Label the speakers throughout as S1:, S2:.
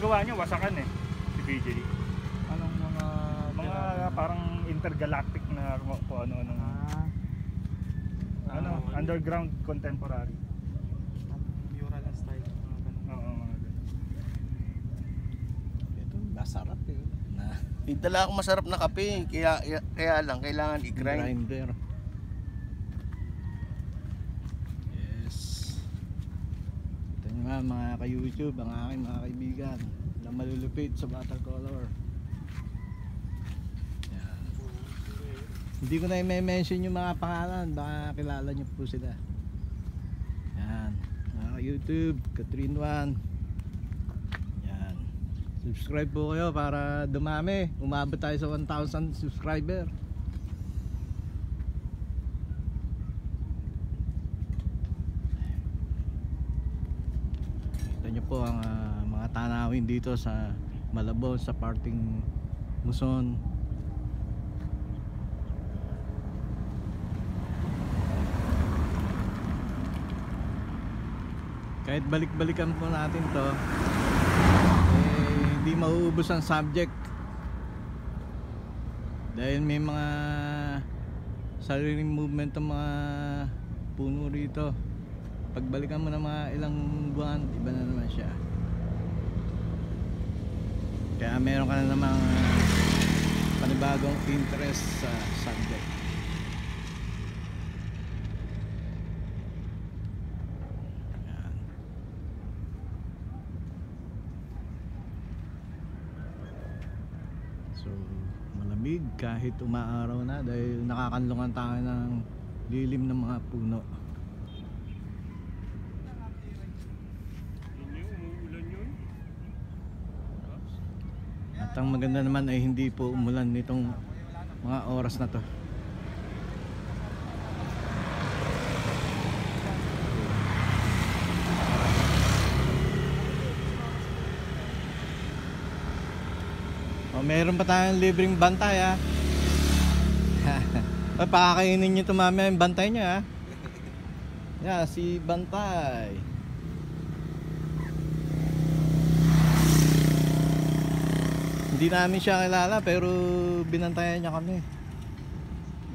S1: gawa niya wasakan eh, si BJ.
S2: Anong
S1: Mga parang intergalactic na kung ano-ano. Underground contemporary.
S2: Mural and style.
S1: Oo, mga ganun.
S2: Ito, masarap eh.
S3: May dala akong masarap na kape, kaya lang kailangan i-grind.
S2: Grinder. Yes. Ito nyo nga mga ka-YouTube, ang aking mga kaibigan na malulupit sa watercolor. Yan. Hindi ko na i-mention yung mga pangalan, baka kilala nyo po sila. Yan. Mga ka-YouTube, Katrin1. Yan. Subscribe po kayo para dumami. Umabot tayo sa 1,000 subscriber. Kita nyo po ang mga tanawin dito sa Malabon, sa parting Muson. Kahit balik-balikan po natin to, hindi mauubos ang subject dahil may mga sariling movement ng mga puno rito. Pagbalikan mo ng mga ilang buwan, iba na naman siya. Kaya meron ka na namang panibagong interest sa subject. Yan. So malamig kahit umaaraw na dahil nakakanlungan tayo ng lilim ng mga puno. At ang maganda naman ay hindi po umulan nitong mga oras na to. O, meron pa tayong libreng bantay ha. Pakakainin nyo ito mamaya yung bantay nyo ha. Yeah, si Bantay. Hindi namin siya kilala pero binantayan niya kami.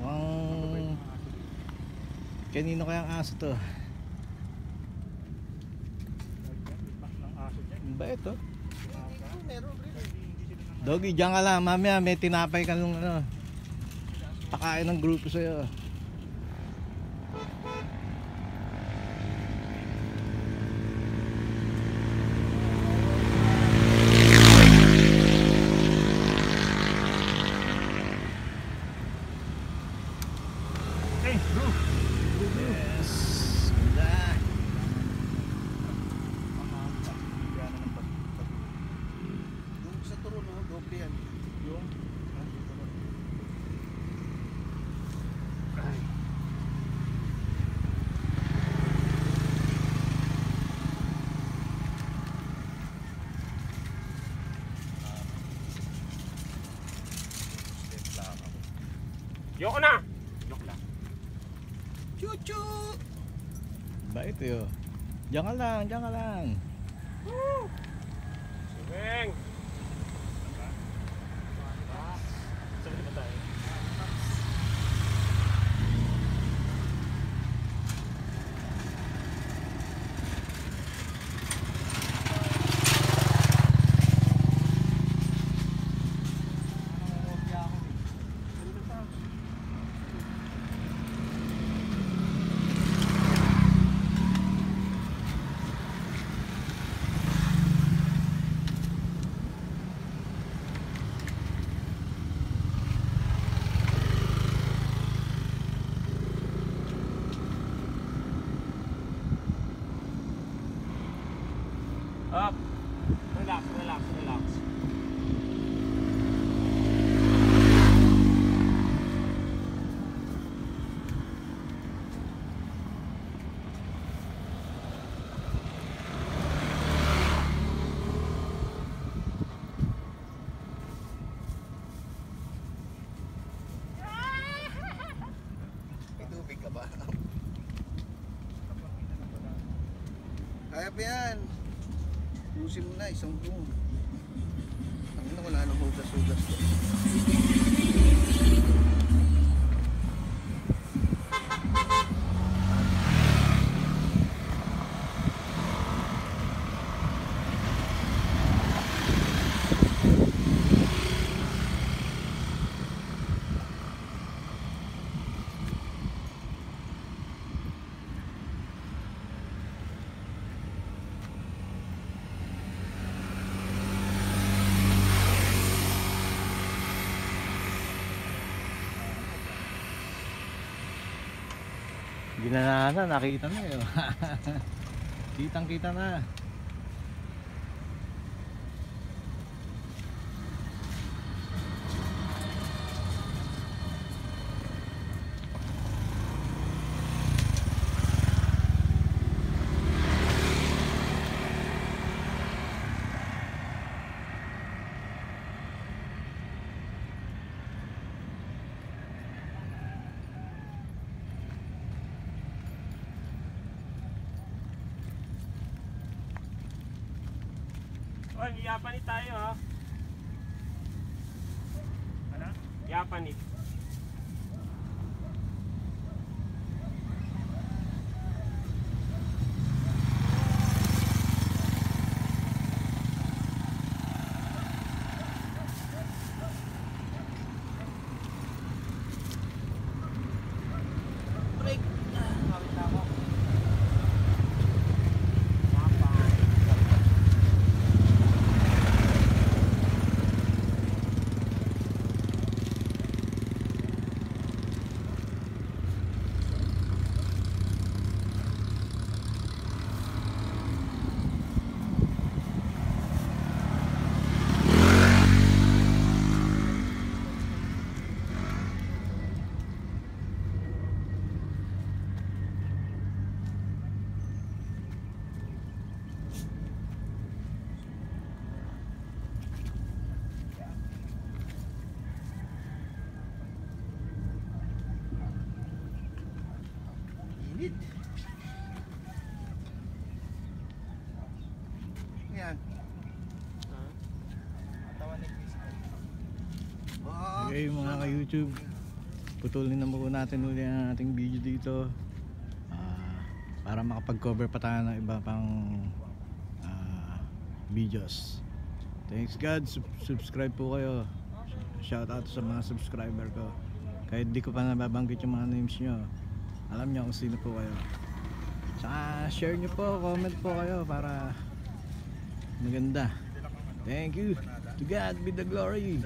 S2: Mukhang kanino kayang aso to? Ba ito? Doggy, diyan ka lang. Mamaya may tinapay ka nung pakain ng grupo sa'yo.
S1: Yoko na! Yoko lang.
S3: Chuchu!
S2: Bait yun. Diyan ka lang, diyan ka lang.
S1: Subeng! Saan ba tayo? Up. Relax, relax, relax.
S3: May tubig ka ba? Kaya pa yan. Pusin mo na isang buong. wala nang hugas-hugas ko.
S2: Ginanasan, nakita na yun. Kitang kita na.
S4: Oh, Japanese tayo ha.
S1: Ano?
S4: Japanese.
S3: Init. Yan. Oh,
S2: Okay mga ka-YouTube, putulin na muna natin uli ang ating video dito para makapag-cover pa tayo ng iba pang videos. Thanks God, subscribe po kayo. Shout out sa mga subscriber ko. Kahit di ko pa nababanggit yung mga names nyo, alam nyo kung sino po kayo. Saka share nyo po, comment po kayo para maganda. Thank you. To God be the glory.